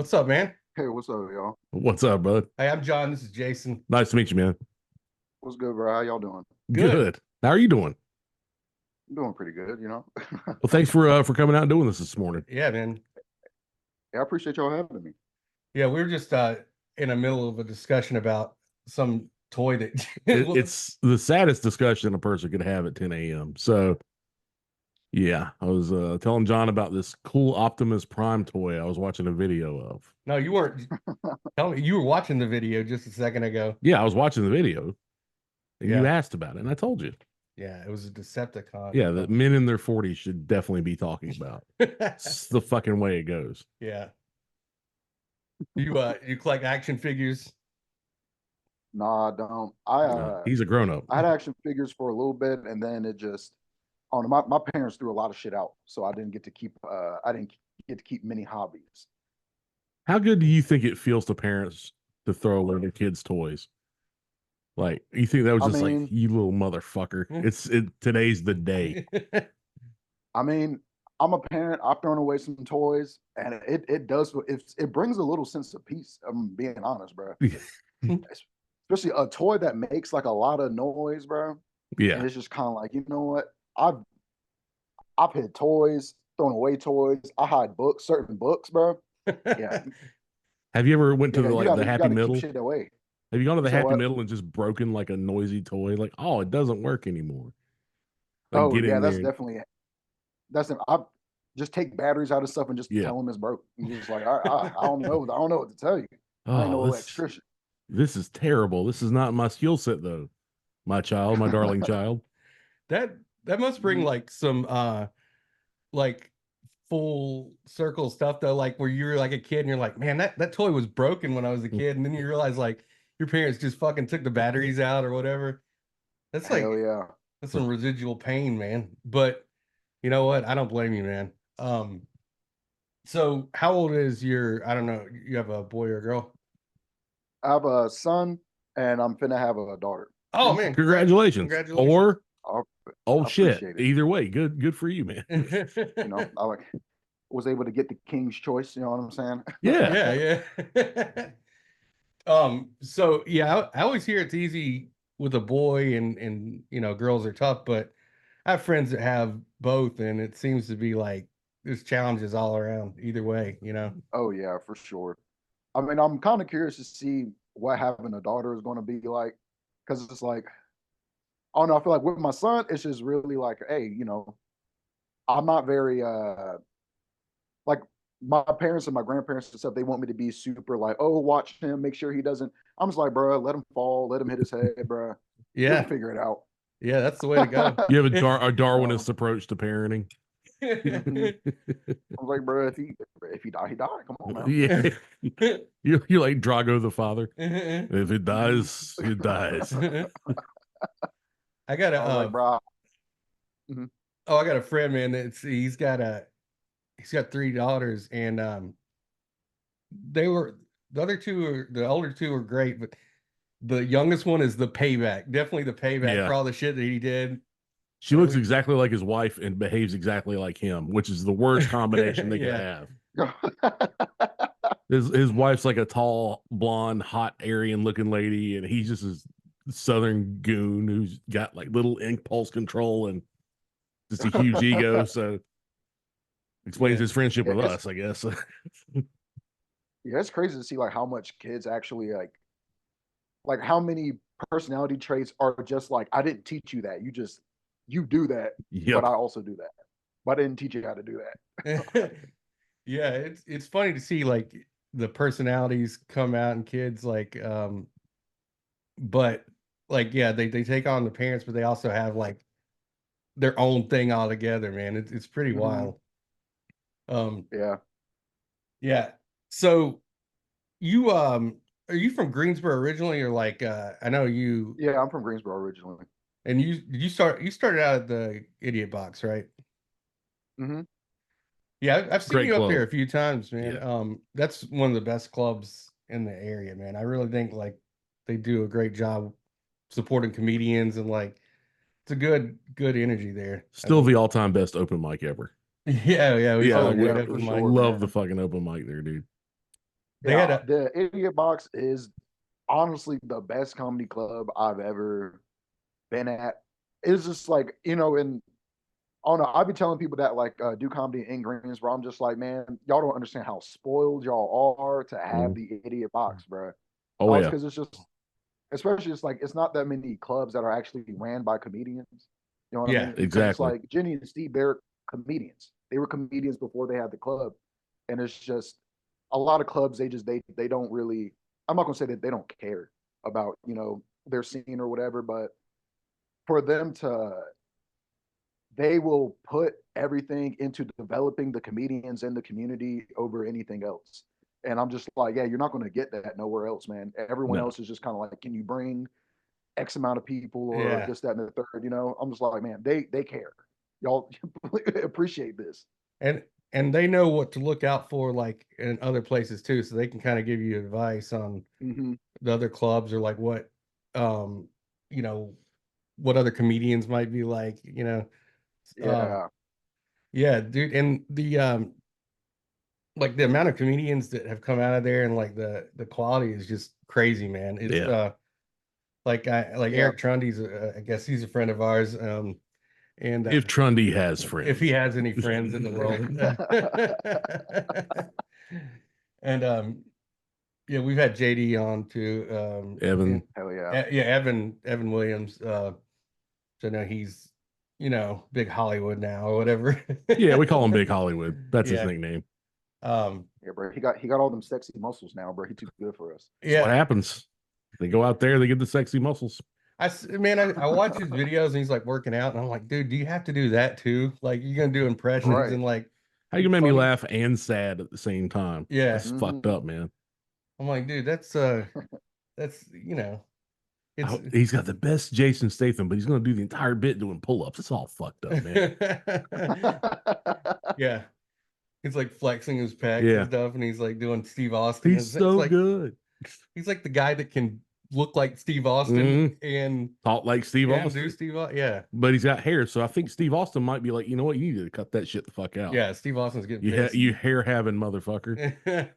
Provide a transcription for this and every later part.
What's up, man? Hey, what's up, y'all? What's up, bud? Hey, I'm John. This is Jason. Nice to meet you, man. What's good, bro? How y'all doing? Good. Good. How are you doing? I'm doing pretty good. Well, thanks for coming out and doing this morning. Yeah, man. Yeah, I appreciate y'all having me. Yeah, we were just in the middle of a discussion about some toy that It's the saddest discussion a person could have at 10 a.m. So, yeah, I was telling John about this cool Optimus Prime toy I was watching a video of. No, you weren't. Tell me, you were watching the video just a second ago. Yeah, I was watching the video, and Yeah. you asked about it, and I told you. Yeah, it was a Decepticon. Yeah, that men in their 40s should definitely be talking about. It's the fucking way it goes. Yeah. You collect action figures? Nah, I don't. He's a grown up. I had action figures for a little bit, and then it just, I don't know, my parents threw a lot of shit out, so I didn't get to keep. I didn't get to keep many hobbies. How good do you think it feels to parents to throw away their kids' toys? Like, you think that was I just like, mean, you little motherfucker? Today's the day. I mean, I'm a parent. I've thrown away some toys, and it does. It brings a little sense of peace. I'm being honest, bro. Especially a toy that makes like a lot of noise, bro. Yeah. And it's just kind of like, you know what? I've hid toys, thrown away toys. I hide books, certain books, bro. Yeah, Have you ever went to yeah. the You gotta Happy keep Middle? shit away. Have you gone to the So Happy what? Middle and just broken like a noisy toy? Like, oh, it doesn't work anymore. Like, Oh get yeah, in that's there. definitely I just take batteries out of stuff and just Yeah. tell them it's broke. And you're just like, I don't know, I don't know what to tell you. I ain't no Oh, electrician. this is terrible. This is not my skill set, though. My child, my darling child. That must bring Mhm. like some like full circle stuff though, like where you were like a kid and you're like, man, that toy was broken when I was a kid, and then you realize like your parents just fucking took the batteries out or whatever. That's Hell like yeah. that's some residual pain, man. But you know what? I don't blame you, man. So how old is your, I don't know, you have a boy or a girl? I have a son and I'm finna have a daughter. Oh man, Congratulations. congratulations. Or, I oh I shit. appreciate it. Either way, good for you, man. I was able to get the king's choice. You know what I'm saying? Yeah. Yeah, yeah. So yeah, I always hear it's easy with a boy and girls are tough, but I have friends that have both, and it seems to be like there's challenges all around either way. Oh yeah, for sure. I mean, I'm kind of curious to see what having a daughter is going to be like, because it's like, I don't know. I feel like with my son, it's just really like, hey, I'm not very like my parents and my grandparents and stuff. They want me to be super like, oh, watch him, make sure he doesn't. I'm just like, bro, let him fall, let him hit his head, bro. He'll Yeah, figure it out. yeah, that's the way to go. You have a Um, Darwinist approach to parenting. mhm. I'm like, bro, if he die, he die. Come on now. Yeah. You're like Drago the father. If it Mhm. dies, it dies. I got a I was like, bro. Mhm. oh, I got a friend, man. He's got three daughters, and they were the older two are great, but the youngest one is the payback. Definitely the payback Yeah. for all the shit that he did. She looks exactly like his wife and behaves exactly like him, which is the worst combination they could Yeah. have. His wife's like a tall, blonde, hot Aryan looking lady, and he's just a southern goon who's got like little impulse control and just a huge ego. So explains Yeah. his friendship Yeah, with us, I guess. yeah, it's crazy to see like how much kids actually like how many personality traits are just like I didn't teach you that. You do that, but Yep. I also do that. But I didn't teach you how to do that. Yeah, it's funny to see like the personalities come out in kids like but like yeah, they take on the parents, but they also have like their own thing altogether, man. It's pretty Mhm. wild. Um Yeah. yeah. So you are you from Greensboro originally, or like I know you, Yeah, I'm from Greensboro originally. and you started out at the Idiot Box, right? Hmm. Yeah, I've seen Great you up club. here a few times, man. Yeah. That's one of the best clubs in the area, man. I really think like they do a great job supporting comedians, and like it's a good energy there, I Still think. the all-time best open mic ever. Yeah, yeah, we used to Yeah, Oh have a we great yeah, for open mic. sure, love the man. fucking open mic there, dude. They had Yeah, a the Idiot Box is honestly the best comedy club I've ever been at. It's just like, and I don't know. I be telling people that like do comedy in Greensboro. I'm just like, man, y'all don't understand how spoiled y'all are to have Mhm. the Idiot Box, bro. Oh yeah. Because it's just, especially it's like it's not that many clubs that are actually ran by comedians. You know what I yeah. mean? Because it's Exactly. like Jenny and Steve, they're comedians. They were comedians before they had the club, and it's just a lot of clubs. They don't really. I'm not gonna say that they don't care about their scene or whatever, but for them to they will put everything into developing the comedians in the community over anything else. And I'm just like, yeah, you're not going to get that nowhere else, man. Everyone No. else is just kind of like, can you bring X amount of people or Yeah. this, that, and the third? I'm just like, man, they care. Y'all appreciate this. And they know what to look out for like in other places too, so they can kind of give you advice on Mm-hmm. the other clubs or like what um you know what other comedians might be like, um Yeah. yeah, dude. And the like the amount of comedians that have come out of there and like the quality is just crazy, man. It's Yeah. like Yeah. Eric Trundy's I guess he's a friend of ours, and If Trundy has if he friends. has any friends in the world. And yeah, we've had JD on too. And Evan. Hell yeah. yeah, Evan Williams. So now he's big Hollywood now or whatever. Yeah, we call him Big Hollywood. That's his Yeah. nickname. Um, Yeah, bro. He got all them sexy muscles now, bro. He too good for us. That's what yeah. happens. They go out there, they get the sexy muscles. I watch his videos and he's like working out and I'm like, dude, do you have to do that too? Like you're gonna do impressions Right. and like How you make me funny. laugh and sad at the same time? Yeah. That's fucked Mm-hmm. up, man. I'm like, dude, that's it's He's got the best Jason Statham, but he's going to do the entire bit doing pull-ups. It's all fucked up, man. yeah. He's like flexing his pecs and Yeah, stuff, and he's like doing Steve Austin. he's It's so like good. he's like the guy that can look like Steve Austin Mhm. and Talk like Steve do Austin, Steve. Yeah, but he's got hair, so I think Steve Austin might be like, you know what, you need to cut that shit the fuck out. yeah. Steve Austin's getting You pissed. you hair having motherfucker.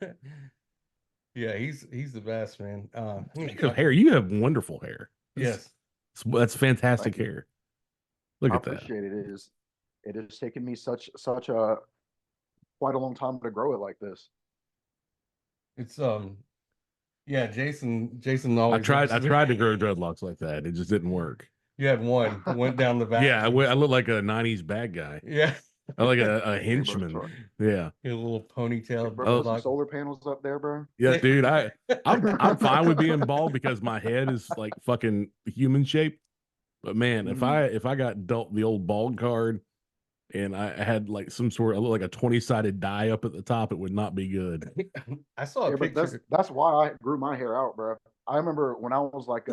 Yeah, he's the best, man. Speaking of hair, you have wonderful hair. Yes, That's fantastic Thank you. hair. Look I at that. appreciate it. It has taken me such a quite a long time to grow it like this. it's yeah. Jason I always tried. looks. I tried to grow dreadlocks like that. It just didn't work. You had one went down the back. Yeah, I look like a '90s bad guy. Yeah, I like a Hey, bro, henchman. Yeah. a little hey, ponytail bro, throw some dreadlock. solar panels up there, bro. Yeah, dude. I'm fine with being bald because my head is like fucking human shaped. But man, Mhm. if I got dealt the old bald card and I had like some sort of like a 20-sided die up at the top, it would not be good. I saw a Yeah, but that's picture. that's why I grew my hair out, bro. I remember when I was like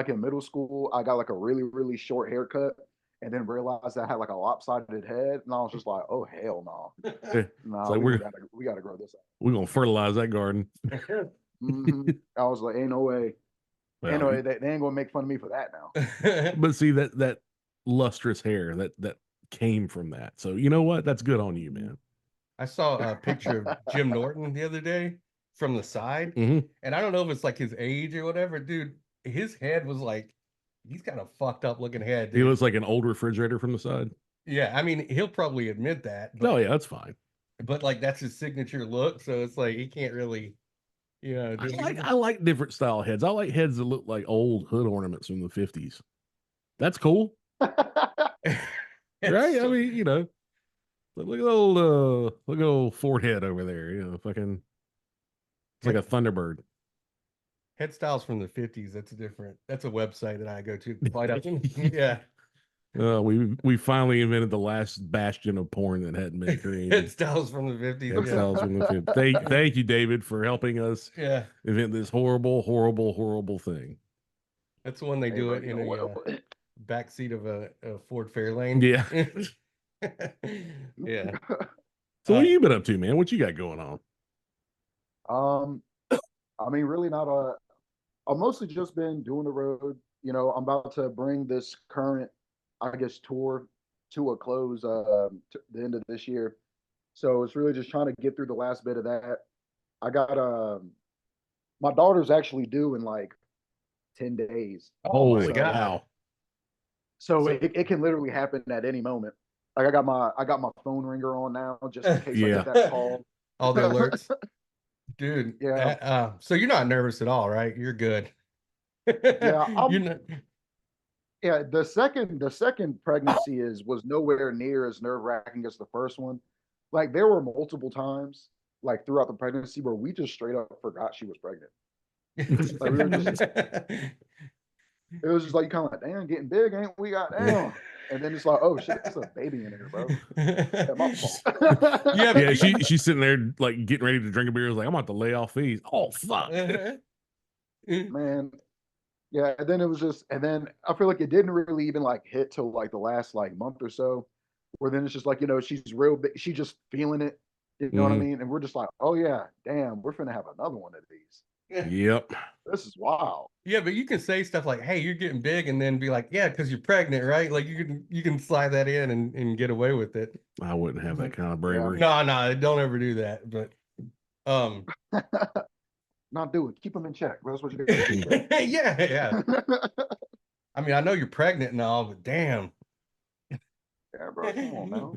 in middle school, I got like a really really short haircut, and then realized I had like a lopsided head, and I was just like, oh hell no, It's nah, like we gotta grow this we're gonna fertilize that garden. out. I was like, ain't no way, ain't no Well, way they ain't gonna make fun of me for that now. but see that lustrous hair that came from that. So you know what? That's good on you, man. I saw a picture of Jim Norton the other day from the side, Hmm. and I don't know if it's like his age or whatever, dude. His head was like he's got a fucked up looking head, He dude. looks like an old refrigerator from the side. Yeah, I mean he'll probably admit that, Oh but yeah, that's fine. like that's his signature look, so it's like he can't really, do I like different style heads. I like heads that look like old hood ornaments from the 50s. That's cool, right? I So- mean, look at old Ford head over there. Fucking it's like a Thunderbird. head styles from the 50s. That's a different. That's a website that I go to quite often. Yeah, We finally invented the last bastion of porn that hadn't been head created. styles from the 50s. Head styles from the 50s. Thank you, David, for helping us Yeah, invent this horrible, horrible, horrible thing. that's the one they Hey, do bro, it you in know what? a backseat of a Ford Fairlane. Yeah. Yeah. So what have you been up to, man? What you got going on? um, I mean, really not a. I've mostly just been doing the road. I'm about to bring this current, I guess, tour to a close to the end of this year. So it's really just trying to get through the last bit of that. I got my daughter's actually due in like 10 days. Oh my Holy So cow. so So it can literally happen at any moment. Like I got my phone ringer on now just in case I Yeah. get that call. all the alerts, dude. Yeah. So you're not nervous at all, right? You're good. Yeah, You're not. yeah, the second pregnancy was nowhere near as nerve-wracking as the first one. Like there were multiple times like throughout the pregnancy where we just straight up forgot she was pregnant. Like we were just it was just like kind of like, damn, getting big, ain't we? Got damn. And then it's like, oh shit, it's a baby in here, bro. Yeah, my fault. Yeah, Yeah, she's sitting there like getting ready to drink a beer. Like, I'm about to lay off these. Oh fuck. Man. Yeah, and then it was just, and then I feel like it didn't really even like hit till like the last like month or so, where then it's just like, she's real big, she just feeling it, you know what I Mhm. mean? And we're just like, oh yeah, damn, we're finna have another one of these. Yep. This is wild. Yeah, but you can say stuff like, "Hey, you're getting big," and then be like, "Yeah, because you're pregnant, right?" Like you can slide that in and get away with it. I wouldn't have that kind of Yeah. bravery. No, no, don't ever do that. But um, Not do it. Keep them in check. That's what you gotta do, bro. yeah, yeah. I mean, I know you're pregnant and all, but damn. Yeah, bro, come on now.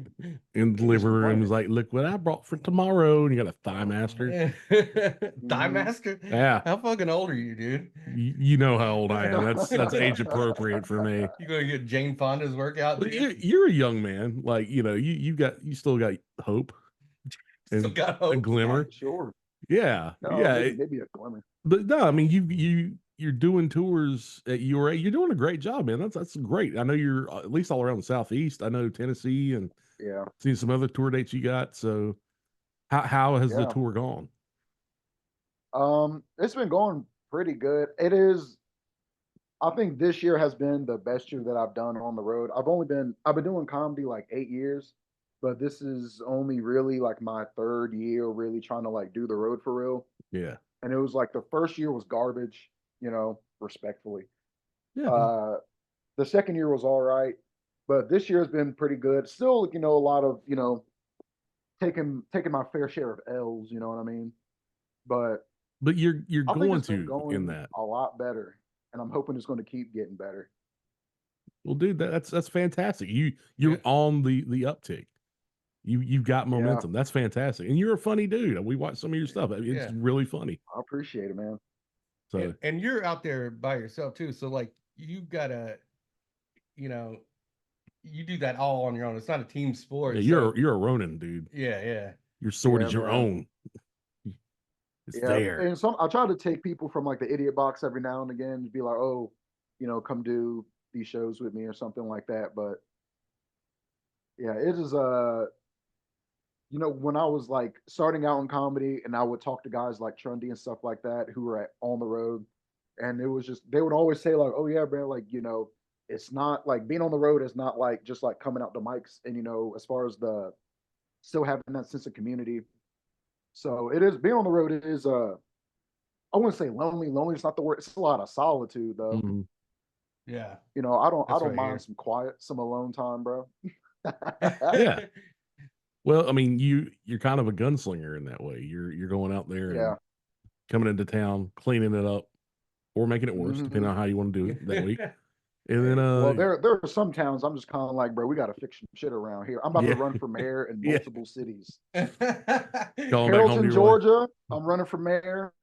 In the Get me living some room is money. like, look what I brought for tomorrow. And you got a thigh master. Thigh Mhm. master. Yeah. How fucking old are you, dude? You know how old I am. That's age appropriate for me. You gonna get Jane Fonda's workout But too? you're a young man. Like, you still got hope Still and got a hope. glimmer. Sure. Yeah. No, Yeah. maybe a glimmer. But no, I mean you're doing tours at your age. You're doing a great job, man. That's great. I know you're at least all around the southeast. I know Tennessee and Yeah. seen some other tour dates you got. So how has the Yeah. tour gone? It's been going pretty good. It is. I think this year has been the best year that I've done on the road. I've been doing comedy like 8 years, but this is only really like my third year really trying to like do the road for real. Yeah. And it was like the first year was garbage, respectfully. Yeah. Uh, the second year was all right, but this year has been pretty good. Still, a lot of taking my fair share of L's. You know what I mean? But But you're I think going it's been to in going that. a lot better, and I'm hoping it's going to keep getting better. Well, dude, that's fantastic. Yeah. You're on the uptick. You've got Yeah, momentum. That's fantastic. And you're a funny dude. We watched some of your stuff. I mean, it's Yeah. really funny. I appreciate it, man. So And you're out there by yourself too. So like you gotta, you know, you do that all on your own. It's not a team yeah, sport. So you're a Ronin, dude. yeah, yeah. Your sword Yeah, is your man. own. It's Yeah, there. and I try to take people from like the idiot box every now and again to be like, oh, come do these shows with me or something like that. But yeah, it is when I was like starting out in comedy and I would talk to guys like Trundy and stuff like that who were on the road, and it was just they would always say like, "Oh yeah, man, like it's not like being on the road is not like just like coming out to mics and as far as the still having that sense of community." So it is being on the road. It is I wouldn't say lonely. Lonely is not the word. It's a lot of solitude though. Mhm. Yeah. I That's don't right mind here. some quiet, some alone time, bro. Yeah. Well, I mean, you're kind of a gunslinger in that way. You're going out there and Yeah. coming into town, cleaning it up, or making it worse, Hmm. depending on how you want to do it that week. And then Well, there are some towns I'm just kind of like, bro, we got to fix some shit around here. I'm about to yeah, run for mayor in yeah, multiple cities. going back home to Carrollton, your wife. Georgia, I'm running for mayor.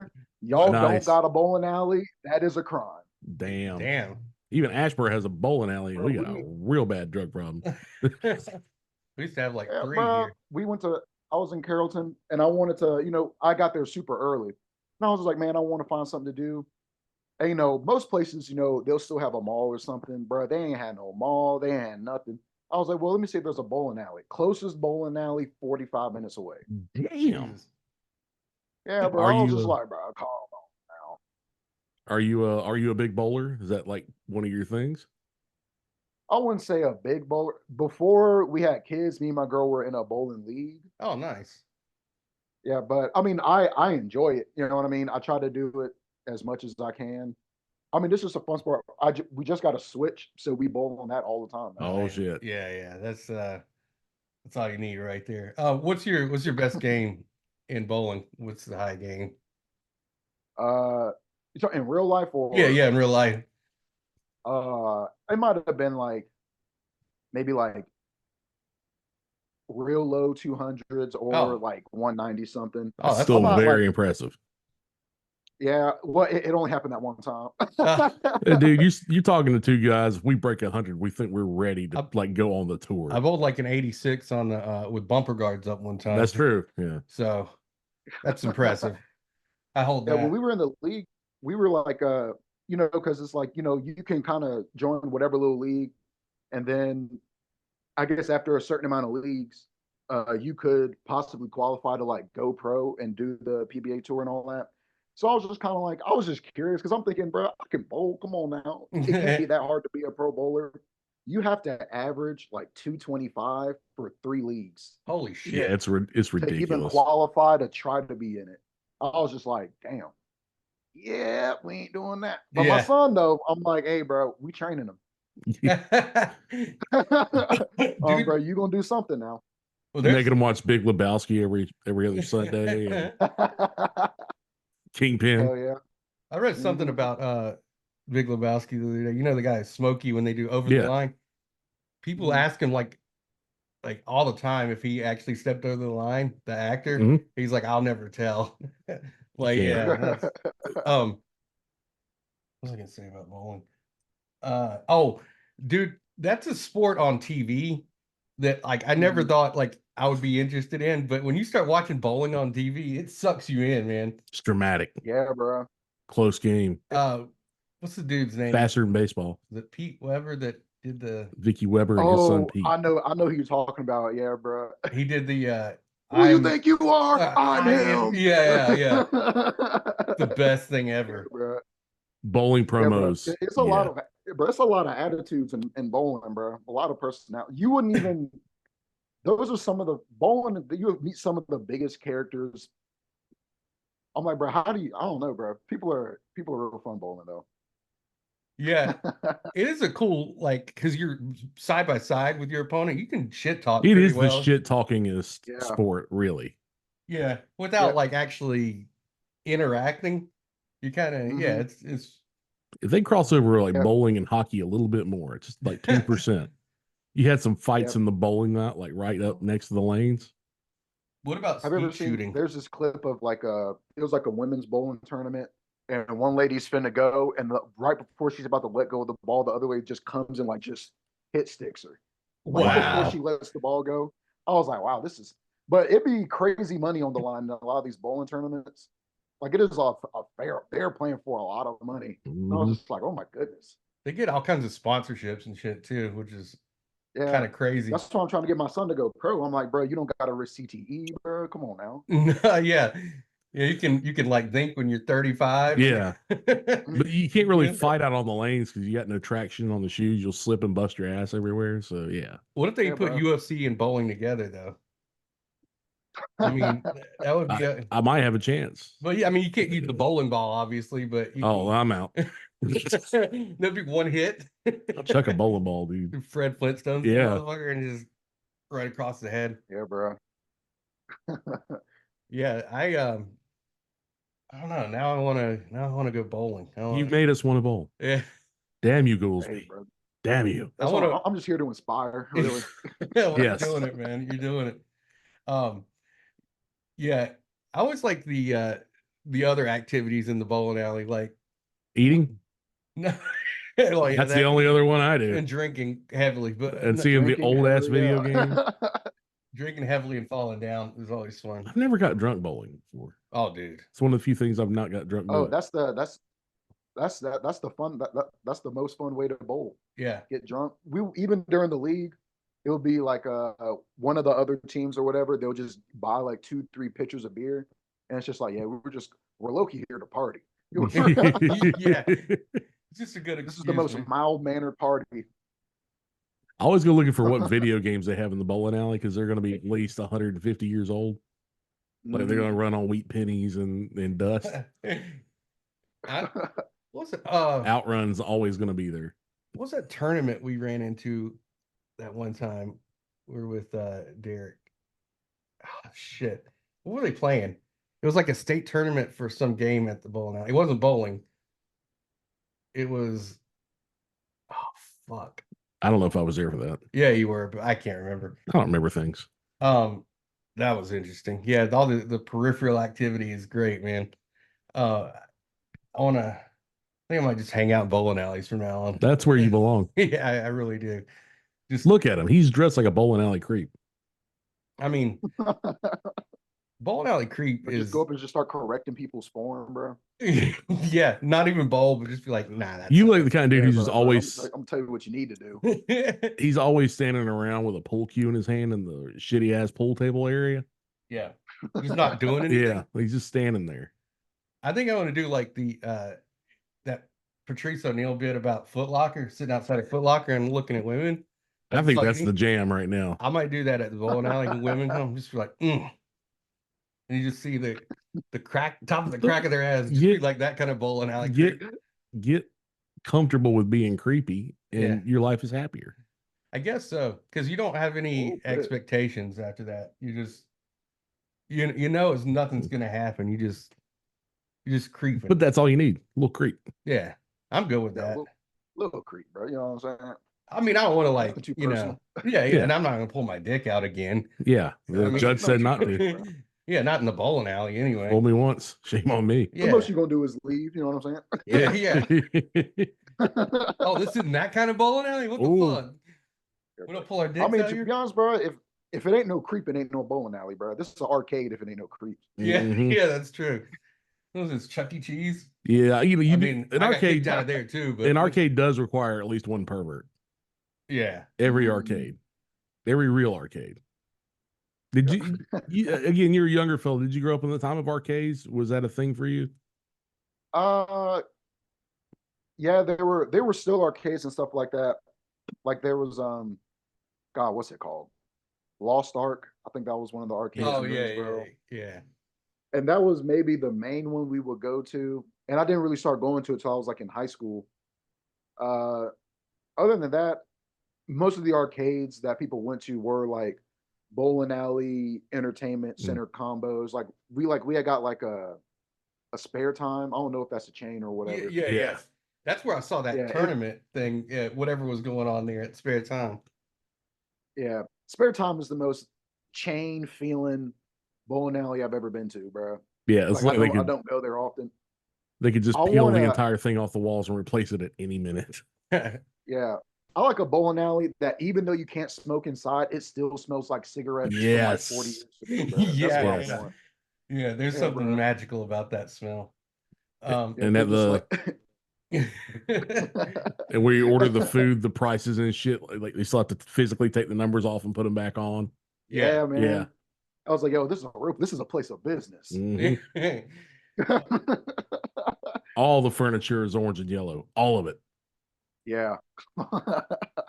Y'all don't Nice. got a bowling alley. That is a crime. Damn. Damn. Even Ashboro has a bowling alley, and Bro, we got a real bad drug problem. We used to have like yeah, three bro, here. I was in Carrollton and I wanted to, I got there super early. And I was just like, man, I want to find something to do. And, most places, they'll still have a mall or something, bro. They ain't had no mall. They ain't had nothing. I was like, well, let me see if there's a bowling alley. Closest bowling alley, 45 minutes away. Damn. Jesus. Yeah, bro. Are I was you just like, bro, calm on are you a big bowler? Is that like one of your things? now. I wouldn't say a big bowler. Before we had kids, me and my girl were in a bowling league. Oh, nice. Yeah, but I mean, I enjoy it. You know what I mean? I try to do it as much as I can. I mean, this is a fun sport. We just got a switch, so we bowl on that all the time, man. Oh Nice. shit. Yeah, yeah. That's all you need right there. What's your best game? in bowling? What's the high game? You talking in real life Yeah, or yeah, in real life. it might have been like maybe like real low 200s or Oh, like 190 something. That's oh, that's I'm still not cool. like, very impressive. yeah, well, it only happened that one time. Uh, Dude, you talking to two guys. If we break 100, we think we're ready to like go on the tour. I bowled like an 86 on the with bumper guards up one time. That's true. Yeah. So that's impressive. I hold Yeah, when that. we were in the league, we were like, because it's like, you can kind of join whatever little league, and then I guess after a certain amount of leagues, you could possibly qualify to like go pro and do the PBA tour and all that. So I was just kind of like, I was just curious because I'm thinking, bro, I can bowl. Come on now, it can't be that hard to be a pro bowler. You have to average like 225 for 3 leagues Holy Yeah, shit. it's to even ridiculous. qualify to try to be in it. I was just like, damn, yeah, we ain't doing that. But my Yeah. son, though, I'm like, hey, bro, we training him. Bro, Dude, you gonna do something now? well, Making them watch Big Lebowski every other Sunday and Kingpin. Hell yeah. I read something Mhm. about Big Lebowski the other day. You know the guy Smokey when they do Over the Yeah. Line? People Mhm. ask him like all the time if he actually stepped over the line, the actor. Mhm. He's like, I'll never tell. Like, Yeah. yeah, that's what was I gonna say about bowling? Oh, dude, that's a sport on TV that like I never Mhm. thought like I would be interested in, but when you start watching bowling on TV, it sucks you in, man. It's dramatic. Yeah, bro. Close game. Uh, what's the dude's name? Faster than baseball. Is it Pete Weber that did the Vicky Weber and his son Oh, Pete. I know who you're talking about. Yeah, bro. he did the Who you I'm think you are? I'm I am him. yeah. The best thing Yeah, ever. bro. Bowling Yeah, bro. promos. It's a lot Yeah. of, bro. It's a lot of attitudes in bowling, bro. A lot of personality. You wouldn't even. Those are some of the bowling. You would meet some of the biggest characters. I'm like, bro, how do you? I don't know, bro. People are real fun bowling though. Yeah, it is a cool like because you're side by side with your opponent. You can shit talk It pretty is the well. shit talkingest Yeah. sport, really. Yeah, without Yep. like actually interacting. You kind of yeah, Mm-hmm. it's If they cross over like Yep. bowling and hockey a little bit more, it's just like 2%. You had some fights Yep. in the bowling lot, like right up next to the lanes. What about Have you ever skeet seen? shooting? There's this clip of like it was like a women's bowling tournament, and one lady's finna go, and right before she's about to let go of the ball, the other lady just comes and like just hit sticks her, like before Wow. she lets the ball go. I was like, wow, this is. But it'd be crazy money on the line in a lot of these bowling tournaments. Like it is a fair. They're playing for a lot of money. And I was Mhm. just like, oh my goodness. They get all kinds of sponsorships and shit too, which is Yeah. kind of crazy. That's why I'm trying to get my son to go pro. I'm like, bro, you don't got to risk CTE, bro. Come on now. Yeah. Yeah, you can like think when you're 35. Yeah. But you can't really Yeah. fight out on the lanes because you got no traction on the shoes. You'll slip and bust your ass everywhere. So yeah. What if they Yeah, put bro. UFC and bowling together though? I mean, that would be I, a I might have a chance. but yeah, I mean you can't use the bowling ball obviously, but you Oh, can I'm out. that'd be one hit. I'll chuck a bowling ball, dude. Fred Flintstone's the Yeah. motherfucker and just right across the head. Yeah, bro. Yeah, I don't know. Now I wanna go bowling. You made us want to bowl. Yeah. Damn you, Hey, Goolsby. bro. Damn you. I That's why wanna I'm just here to inspire, yeah, really. well, you're Yes. doing it, man. You're doing it. Um, yeah. I always like the other activities in the bowling alley, like Eating? no well, yeah, That's the that only other one I do. and drinking heavily, but And seeing the Drinking old ass heavily, video yeah. games. drinking heavily and falling down is always fun. I've never got drunk bowling before. Oh, dude. It's one of the few things I've not got drunk Oh, doing. that's the fun that's the most fun way to bowl. Yeah. Get drunk. We even during the league, it would be like one of the other teams or whatever. They'll just buy like 2, 3 pitchers of beer, and it's just like, yeah, we're low key here to party. Yeah. It's just a good This is the excuse, most man. mild mannered party. I always go looking for what video games they have in the bowling alley because they're going to be at least 150 years old. Like they're going to run on wheat pennies and dust. I, what's it? Outrun's always going to be there. What's that tournament we ran into that one time? We were with Derek. Oh, shit. what were they playing? It was like a state tournament for some game at the bowling alley. It wasn't bowling. It was, oh fuck. I don't know if I was there for that. Yeah, you were, but I can't remember. I don't remember things. Um, that was interesting. Yeah, all the peripheral activity is great, man. I wanna I think I might just hang out in bowling alleys from now on. That's where you belong. Yeah, I really do. Just Look at him. He's dressed like a bowling alley creep. I mean, bowling alley creep Or just is go up and just start correcting people's form, bro. yeah, not even bowl, but just be like, nah, that's You like the kind of dude Yeah, who's bro, just bro, always I'm gonna tell you what you need to do. he's always standing around with a pool cue in his hand in the shitty ass pool table area. yeah, just not doing anything. Yeah, he's just standing there. I think I want to do like the that Patrice O'Neill bit about Foot Locker, sitting outside of Foot Locker and looking at women. I think that's the jam right now. I might do that at the bowling alley when women come, just be like, and you just see the crack top of the crack of their ass, just be like that kind of bowling alley. Get comfortable with being creepy, and Yeah. your life is happier. I guess so, because you don't have any expectations after that. You just you know it's nothing's gonna happen. You're just creeping. But that's all you need. A little creep. Yeah, I'm good with Yeah, that. little creep, bro. You know what I'm saying? I mean, I don't want to like, Nothing too you know, personal. yeah, Yeah. and I'm not gonna pull my dick out again. Yeah, the I mean, judge said not to. Yeah, not in the bowling alley anyway. Told me once. Shame on me. The Yeah, most you're gonna do is leave. You know what I'm yeah, yeah. saying? Oh, this isn't that kind of bowling alley. What the Ooh. fuck? We don't pull our dicks I mean, out to here. be honest, bro, if it ain't no creep, it ain't no bowling alley, bro. This is an arcade if it ain't no creep. Yeah, Mhm. yeah, that's true. What was this, Chuck E. Cheese? Yeah, you I mean, an I got arcade kicked out of there too, but an arcade does require at least one pervert. yeah, Every arcade, every real arcade. Did you again? You're a younger fella. Did you grow up in the time of arcades? Was that a thing for you? Yeah, there were still arcades and stuff like that. Like there was God, what's it called? Lost Ark. I think that was one of the arcades oh in yeah, Greensboro. yeah. And that was maybe the main one we would go to. And I didn't really start going to it until I was like in high school. Uh, other than that, most of the arcades that people went to were like bowling alley, entertainment center combos. Like we had got like a spare time. I don't know if that's a chain or whatever. Yeah. That's where I saw that Yeah, tournament thing. Yeah, whatever was going on there at spare time. Yeah, spare time is the most chain feeling bowling alley I've ever been to, bro. Yeah, it's like I don't go there often. they could just I peel the wanna- entire thing off the walls and replace it at any minute. Yeah, I like a bowling alley that even though you can't smoke inside, it still smells like cigarettes Yes. from like 40 years ago, bro. Yeah, That's what yes. I want. Yeah, there's Yeah, something bro. magical about that smell. Yeah, And they're at just and where you order the food, the prices and shit, like they still have to physically take the numbers off and put them back on. yeah, man. Yeah. I was like, yo, this is a place of business. Mhm. Yeah. All the furniture is orange and yellow. All of it. Yeah.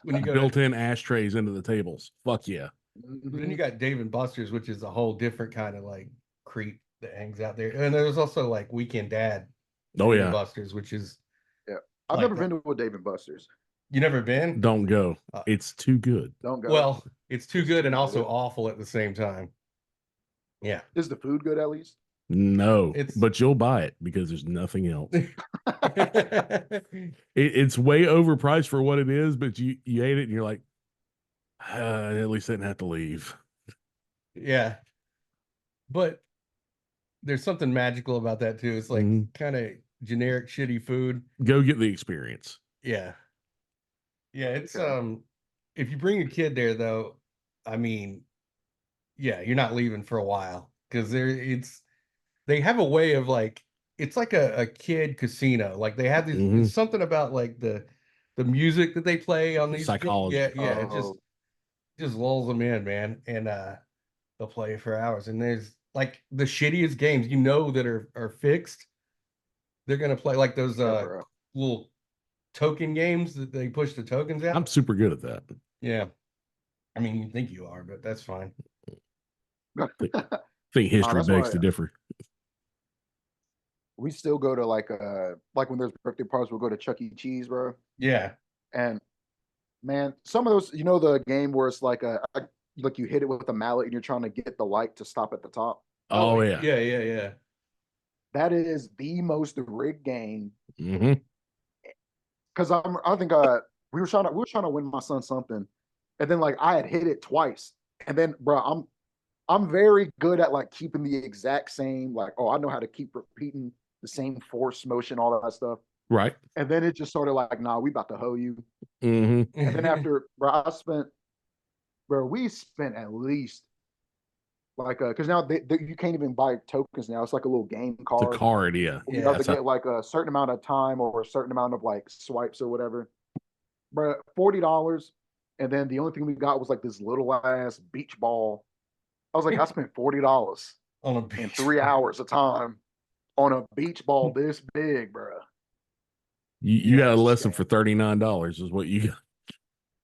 When you go Built-in ashtrays into the tables. Fuck yeah. then you got Dave and Buster's, which is a whole different kind of like creep that hangs out there. And there's also like Weekend Dad. Oh Dave yeah. and Buster's, which is I've like never that. been to a Dave and Buster's. You never been? Don't go. It's too good. Don't go. Well, it's too good and also good. awful at the same time. Yeah. Is the food good at least? No, It's- but you'll buy it because there's nothing else. It's way overpriced for what it is, but you ate it and you're like, at least I didn't have to leave. Yeah. But there's something magical about that too. It's like Mhm. kind of generic shitty food. Go get the experience. Yeah. Yeah, it's Okay. if you bring a kid there though, I mean, yeah, you're not leaving for a while because they have a way of like it's like a kid casino. Like they have this Mhm. it's something about like the music that they play on these Psychology. Yeah, it Oh. just lulls them in, man. And they'll play for hours. And there's like the shittiest games you know that are fixed. They're gonna play like those Yeah, bro. little token games that they push the tokens out. I'm super good at that. Yeah. I mean, you think you are, but that's fine. I think history that's begs why- to differ. We still go to like when there's birthday parties, we'll go to Chuck E. Cheese, bro. Yeah. And man, some of those, you know, the game where it's like like you hit it with a mallet and you're trying to get the light to stop at the top. Oh yeah. yeah. That is the most rigged game. Mm-hmm. Because I think we were trying to win my son something, and then like I had hit it twice, and then bro, I'm very good at like keeping the exact same, like, oh, I know how to keep repeating the same force motion, all that stuff. Right. And then it just sort of like, nah, we about to hoe you. Mm-hmm. And then after, we spent at least like, because now you can't even buy tokens now. It's like a little game The card. card, yeah. You have to That's how- get like a certain amount of time or a certain amount of like swipes or whatever. Bro, $40. And then the only thing we got was like this little ass beach ball. I was like, I spent $40 On a in beach. 3 hours of time on a beach ball this big, bro. you got a Yes, lesson yeah. for $39 is what you got.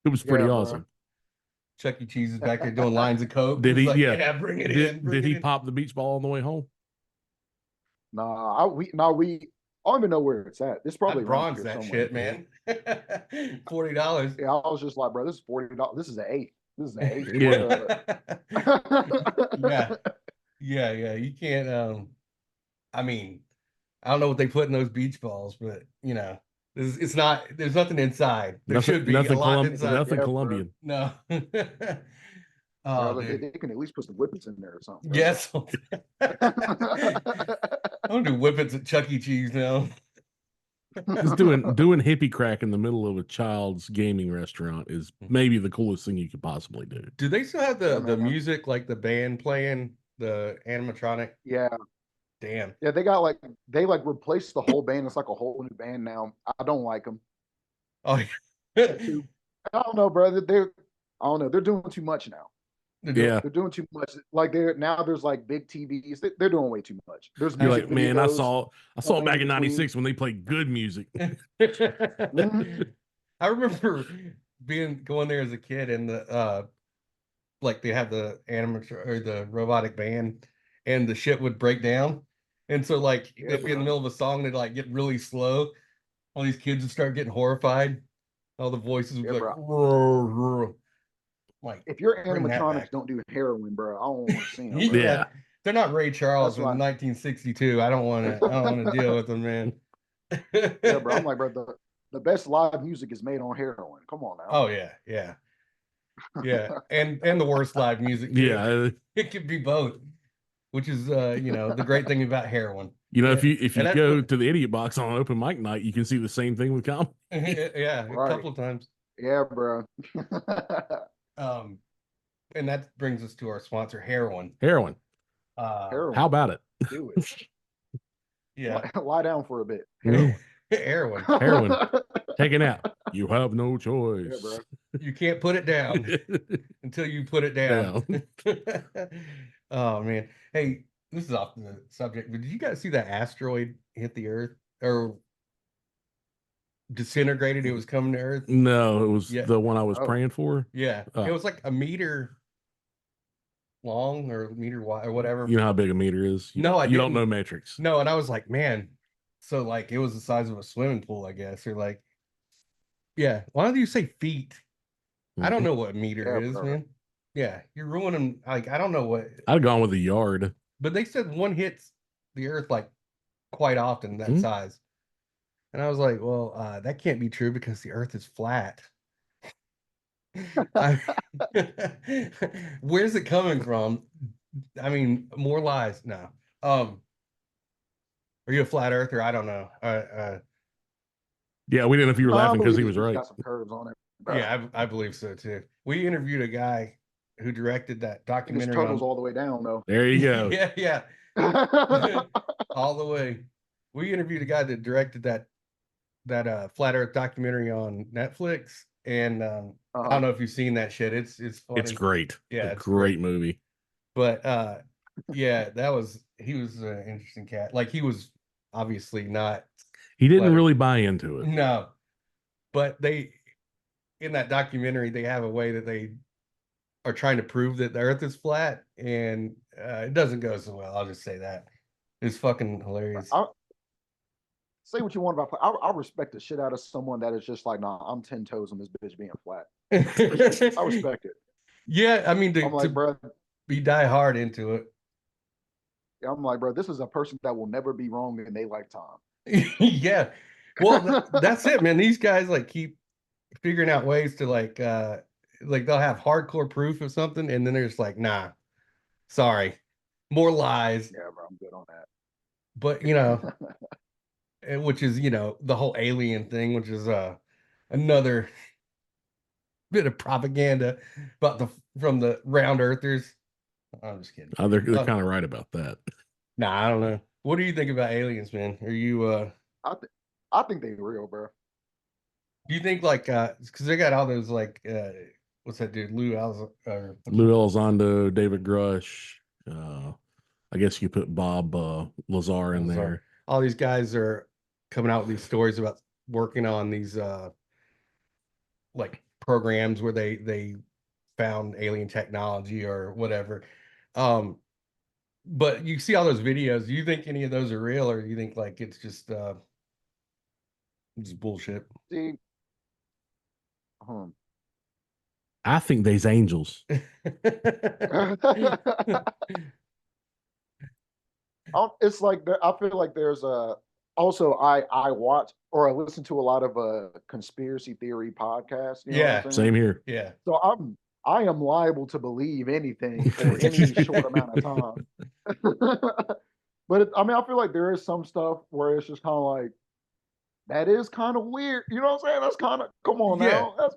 It was pretty Yeah, bro. awesome. Chuck E. Cheese is back there doing lines of coke. Did He's he? like, Yeah. bring it in. Did Bring it he in. pop the beach ball on the way home? Nah, I don't even know where it's at. It's I probably around bronze here that somewhere. shit, man. $40. Yeah, I was just like, bro, this is $40. This is an eighth. This is an eighth. Yeah. Yeah. You can't. I mean, I don't know what they put in those beach balls, but you know, it's not. There's nothing inside. There should be a lot inside. Nothing Yeah, Colombian. No. Bro, Oh, they dude. can at least put some whippets in there or something. Bro. Yes. I don't do whippets at Chuck E. Cheese now. Just doing hippie crack in the middle of a child's gaming restaurant is maybe the coolest thing you could possibly do. Do they still have Yeah, the man. music, like the band playing the animatronic? Yeah, Damn. yeah. They replaced the whole band. It's like a whole new band now. I don't like them. Oh, I don't know, bro. I don't know. They're doing too much now. Yeah. They're doing too much. Like there's like big TVs. They're doing way too much. There's You're music like, man, I videos saw it playing back in between. '96 when they played good music. I remember going there as a kid, and like they have the animatronic or the robotic band, and the shit would break down, and so like Yeah, in the middle of a song they'd like get really slow. All these kids would start getting horrified. All the voices would be Yeah, like, bro. "Roar, roar." Like, If your bring that animatronics back. don't do heroin, bro, I don't want to see them, bro. Yeah. They're not Ray Charles That's in why. 1962. I don't want to deal with them, man. Yeah, bro. I'm like, bro, the best live music is made on heroin. Come on now. Oh yeah. And the worst live music too. Yeah. It could be both, which is the great thing about heroin. If you And go to the Idiot Box on open mic night, you can see the same thing with comedy. Yeah, Right. a couple of times. Yeah, bro. And that brings us to our sponsor, heroin. Heroin. Heroin. How about it? Do it. Yeah. Lie down for a bit. Heroin. Heroin. Take a nap. You have no Yeah, choice. bro. You can't put it down until you put it down. Oh man. Hey, this is off the subject, but did you guys see that asteroid hit the Earth or disintegrated? It was coming to Earth. No, it was Yeah. the one I was Oh. praying for. Yeah, Oh. it was like a meter long or a meter wide or whatever. You know how big a meter is? No, I You don't didn't. know metrics. No, and I was like, man, so like it was the size of a swimming pool, I guess, or like, yeah. Why don't you say feet? I don't know what a meter Yeah, is, bro. man. Yeah, you're ruining. Like, I don't know what. I'd have gone with a yard. But they said one hits the Earth like quite often that size, and I was like, well, that can't be true because the Earth is flat. Where's it coming from? I mean, more lies. No. Are you a flat earther? I don't know. Yeah, we didn't know if you were laughing because he was It's right. got some curves on it. Bro. Yeah, I believe so too. We interviewed a guy who directed that It just documentary turtles on. all the way down though. There you go. Yeah, all the way. We interviewed a guy that directed that flat Earth documentary on Netflix, and I don't know if you've seen that shit. It's funny. It's great. Yeah, it's it's a great movie. But yeah, he was an interesting cat. Like he was obviously not. He didn't flat. really buy into it. No, but in that documentary they have a way that they are trying to prove that the Earth is flat, and it doesn't go so well. I'll just say that. It's fucking hilarious. Say what you want about. I respect the shit out of someone that is just like, nah, I'm 10 toes on this bitch being flat. I respect it. Yeah, I mean, I'm like, bro, be die hard into it. I'm like, bro, this is a person that will never be wrong in their lifetime. Yeah. Well, that's it, man. These guys like keep figuring out ways to like they'll have hardcore proof of something and then they're just like, nah, sorry. More lies. Yeah, bro, I'm good on But which is, the whole alien thing, which is another bit of propaganda about the from the round earthers. I'm just kidding. They're kind of right about that. Nah, I don't know. What do you think about aliens, man? Are you I think they real, bro. do you think like because they got all those like what's that dude? Lou Elizondo, David Grush. I guess you put Bob Lazar in there. All these guys are coming out with these stories about working on these like programs where they found alien technology or whatever. But you see all those videos. Do you think any of those are real, or do you think like it's just bullshit? See, I think they's angels. it's like I feel like there's a also I watch or I listen to a lot of conspiracy theory podcasts. You know what I'm Yeah, saying? Same here. yeah. So I am liable to believe anything for any short amount of time. But I mean, I feel like there is some stuff where it's just kind of like that is kind of weird. You know what I'm saying? That's kind of come on Yeah, now.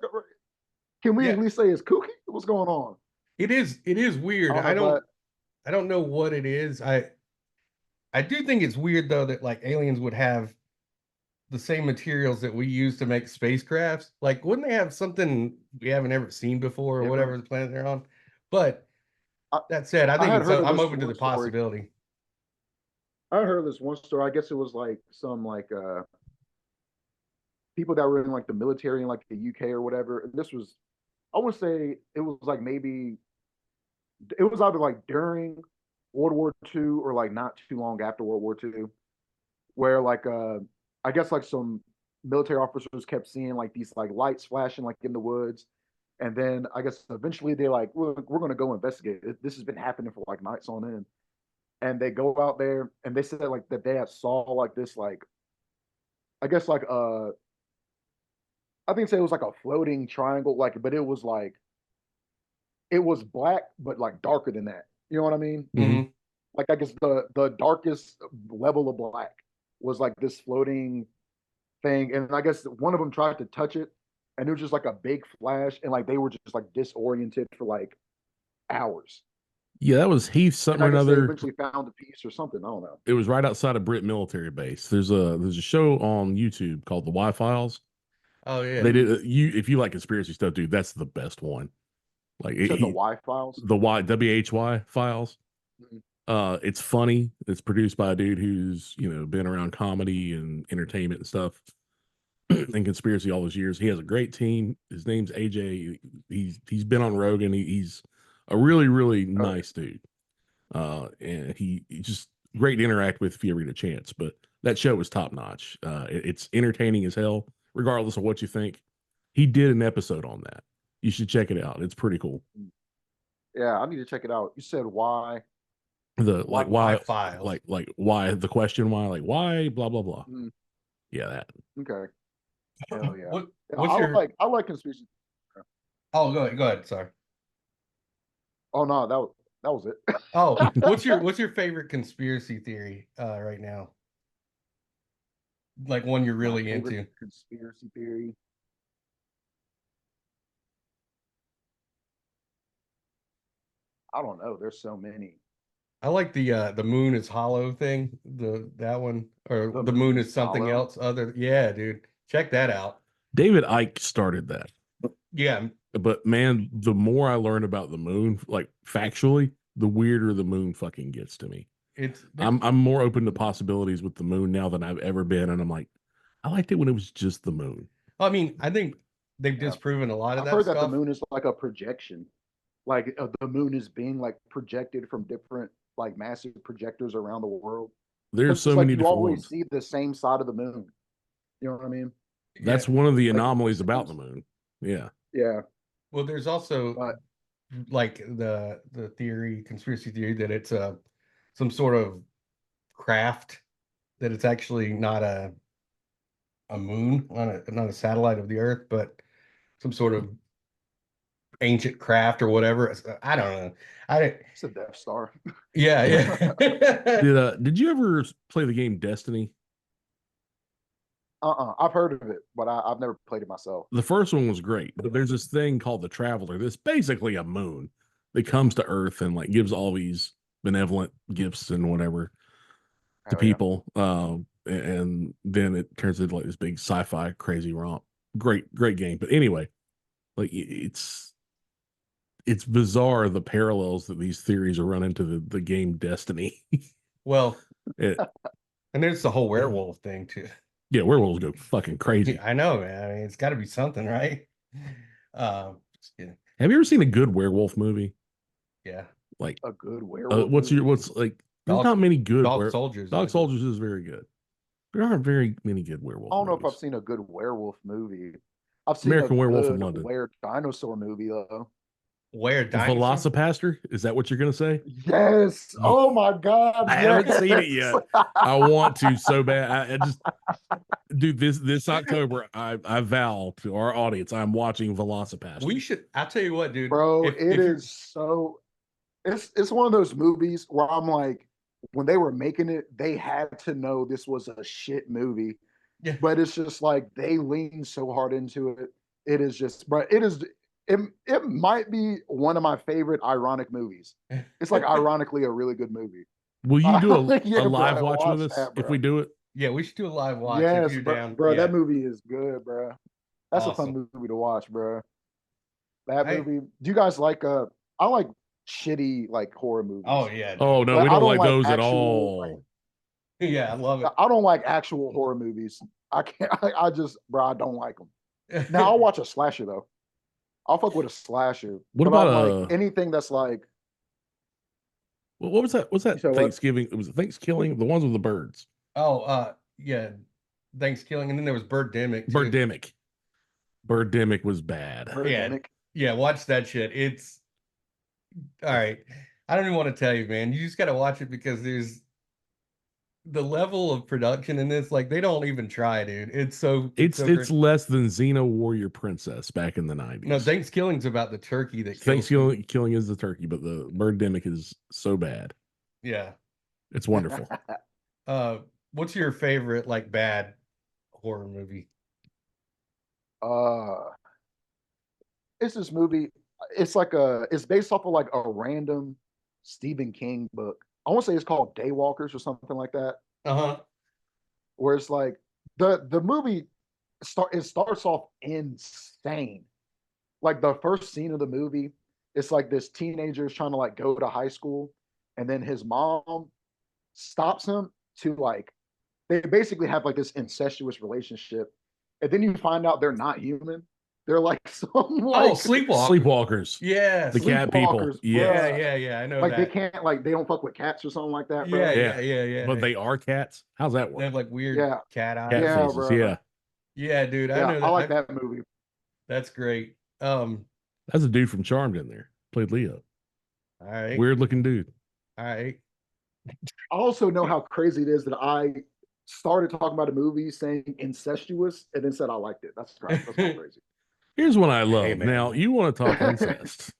Can we yeah. at least say it's kooky? What's going on? It is I weird. don't I know, don't but I don't know what it is. I do think it's weird though that like aliens would have the same materials that we use to make spacecrafts. Like, wouldn't they have something we haven't ever seen before or different. whatever the planet they're on? But I, that said, I I think had it's heard of I'm this open to the one story. possibility. I heard this one story. I guess it was like some people that were in like the military in like the UK or whatever. And this was I want to say it was like maybe it was either like during World War II or like not too long after World War II, where like I guess like some military officers kept seeing like these like lights flashing like in the woods. And then I guess eventually they're like, we're going to go investigate. This has been happening for like nights on end. And they go out there and they said like that they had saw like this like I guess like I think say it was like a floating triangle like but it was black but like darker than that. You know what I mean? Mm-hmm. Like I guess the darkest level of black was like this floating thing, and I guess one of them tried to touch it, and it was just like a big flash, and like they were just like disoriented for like hours. Yeah, that was Heath something And or I guess they another. eventually found a piece or something. I don't know. It was right outside of Britt Military Base. There's a show on YouTube called The Y Files. Oh yeah. They did you if you like conspiracy stuff, dude. That's the best one. Like You said the Y files. the WHY files. Mhm. It's funny. It's produced by a dude who's been around comedy and entertainment and stuff and conspiracy all those years. He has a great team. His name's AJ. He's been on Rogan. He's a really really Oh, nice dude. And he just great to interact with if you ever get a chance. But that show was top notch. It's entertaining as hell, regardless of what you think. He did an episode on that. You should check it out. It's pretty cool. yeah, I need to check it out. You said why? The Why? like why Files. like why the question why like why blah blah blah. Mm, Yeah, that. okay. Hell yeah. What Yeah, what's your I like conspiracy. oh go ahead, sorry. Oh no, that was it. Oh, what's your favorite conspiracy theory right now? Like one you're My really favorite into. conspiracy theory. I don't know. There's so many. I like the moon is hollow thing, that one, or The the moon moon is is something hollow. else other. Yeah, dude. Check that out. David Icke started that. Yeah, But man, the more I learn about the moon, like factually, the weirder the moon fucking gets to me. it's I'm more open to possibilities with the moon now than I've ever been, and I'm like, I liked it when it was just the moon. I mean, I think they've Yeah. disproven a lot of I've that heard that the stuff. moon is like a projection. Like the moon is being like projected from different like massive projectors around the world. There's Because it's so like many you different always ones. see the same side of the moon. You know what I mean? Yeah. That's one of the Like anomalies it's the about the same. moon. Yeah. Yeah, Well, there's also but like the theory, conspiracy theory that it's some sort of craft that it's actually not a moon on not a satellite of the Earth, but some sort of ancient craft or whatever. I don't know. It's a Death Star. Yeah, yeah. Did you ever play the game Destiny? I've heard of it, but I've never played it myself. The first one was great, but there's this thing called the Traveler that's basically a moon that comes to Earth and like gives all these benevolent gifts and whatever to Hell yeah. people. And then it turns into like this big sci-fi crazy romp. Great game. But anyway, like it's bizarre the parallels that these theories are run into the game Destiny. Well, It, and there's the whole werewolf thing too. yeah, werewolves go fucking crazy. I know, man. I mean, it's got to be something, right? Just kidding. Have you ever seen a good werewolf movie? Yeah. Like A good werewolf. what's like? There's not many good Dog Soldiers. Dog Soldiers is very good. There aren't very many good werewolf. I don't know movies. if I've seen a good werewolf movie. I've seen American a Werewolf good in London. Were dinosaur movie though. Where dinosaur? Velocipaster? Is that what you're gonna say? Yes. Oh my god. I haven't seen it yet. I want to so bad. I just, dude. This October, I vow to our audience, I'm watching Velocipaster. We should. I'll tell you what, dude. Bro, it is so. It's one of those movies where I'm like, when they were making it, they had to know this was a shit movie. Yeah. But it's just like they lean so hard into it. It is just, but it is. It might be one of my favorite ironic movies. It's like ironically a really good movie. Will you do a, Yeah, a live bro, watch with us that, if bro. we do it? Yeah, we should do a live watch Yes, if you're down. bro. Yeah. That movie is good, bro. That's a Awesome. fun movie to watch, bro. That movie. Do you guys like? I like shitty like horror movies. Oh yeah. Dude. Oh no, But we I don't don't like like those at actual, all. Yeah, I love it. I don't like actual horror movies. I can't. I just, bro. I don't like them. Now I'll watch a slasher though. I'll fuck with a slasher. What but about like anything that's like? What was that? What's that So what? Thanksgiving? It was Thanksgiving. The ones with the birds. Oh, yeah. Thanksgiving, and then there was Birdemic. Too. Birdemic was bad. Birdemic. Yeah, watch that shit. It's all right. I don't even want to tell you, man. You just got to watch it because there's the level of production in this. Like they don't even try, dude. It's It's less than Xena Warrior Princess back in the 90s. No, Thanksgiving's about the turkey that Thanksgiving killing is the turkey, but the Birdemic is so bad. Yeah, it's wonderful. What's your favorite like bad horror movie? It's this movie. It's based off of like a random Stephen King book. I want to say it's called Daywalkers or something like that. Where it's like the movie starts off insane. Like the first scene of the movie, it's like this teenager is trying to like go to high school, and then his mom stops him to like they basically have like this incestuous relationship, and then you find out they're not human. They're like some like sleepwalkers. Yeah, the cat people. Yeah. I know. Like they can't like they don't fuck with cats or something like that. Bro. Yeah. But they are cats. How's that work? They have like weird cat eyes. Cat faces. Bro. Yeah, dude. I know that. I like that movie. That's great. That's a dude from Charmed in there. Played Leo. All right. Weird looking dude. All right. I also know how crazy it is that I started talking about a movie saying incestuous and then said I liked it. That's crazy. That's crazy. Here's one I love. Hey, now you want to talk incest?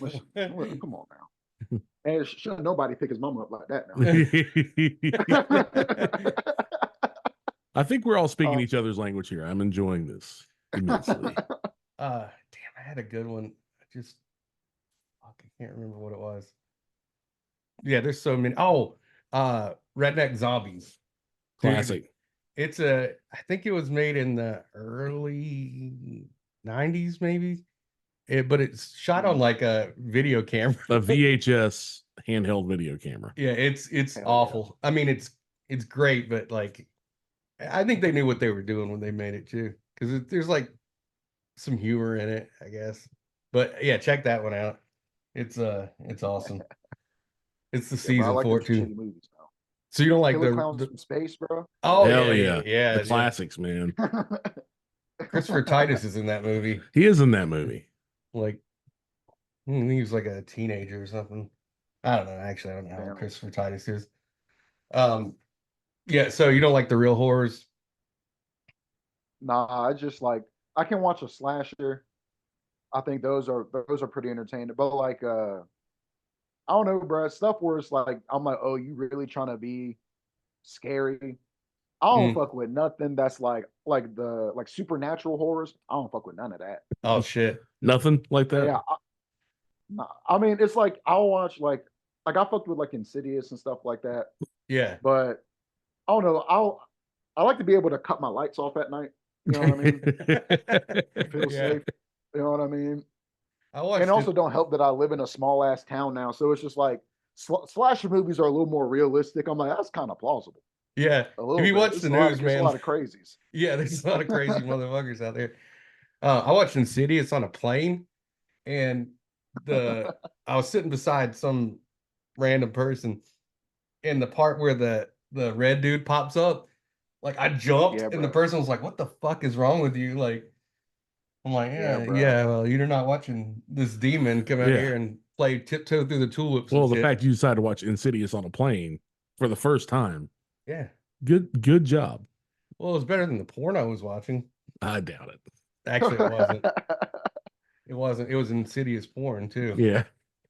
Listen, come on now. And should nobody pick his mama up like that now. I think we're all speaking each other's language here. I'm enjoying this immensely. Damn, I had a good one. I can't remember what it was. Yeah, there's so many. Redneck Zombies. Classic. Dude, I think it was made in the early 90s, maybe. But it's shot on like a video camera. A VHS handheld video camera. Yeah, it's awful. Yeah. I mean, it's great, but like I think they knew what they were doing when they made it too. Because there's like some humor in it, I guess. But yeah, check that one out. It's awesome. It's the season 4 too. So you don't like the from space, bro? Oh hell yeah. The classics, man. Christopher Titus is in that movie. He is in that movie. Like he was like a teenager or something. I don't know. Actually, I don't know what Damn. Christopher Titus is. Yeah. So you don't like the real horrors? Nah, I just like I can watch a slasher. I think those are pretty entertaining. But like I don't know, bro. Stuff where it's like I'm like, oh, you really trying to be scary? I don't Mm. fuck with nothing that's like the like supernatural horrors. I don't fuck with none of that. Oh shit. Nothing like But that. yeah, nah, I mean it's like I'll watch like I fucked with like Insidious and stuff like that. Yeah. But I don't know. I like to be able to cut my lights off at night. You know what I mean? Feel Yeah. safe. You know what I mean? I And watched it. also don't help that I live in a small ass town now, so it's just like slasher movies are a little more realistic. I'm like, that's kind of plausible, Yeah. a If little you bit. watch the news, It's a man. lot of crazies. Yeah, there's a lot of crazy motherfuckers out there. I watched Insidious on a plane, and the I was sitting beside some random person, and the part where the red dude pops up, like I jumped, Yeah, and the bro. person was like, "What the fuck is wrong with you?" Like, I'm like, Yeah, "Yeah, bro. yeah. Well, you're not watching this demon come out Yeah. here and play tiptoe through the tulips and Well, the shit." fact you decided to watch Insidious on a plane for the first time, Yeah. good job. Well, it was better than the porn I was watching. I doubt it. Actually, it wasn't. It wasn't. It was Insidious porn too. Yeah.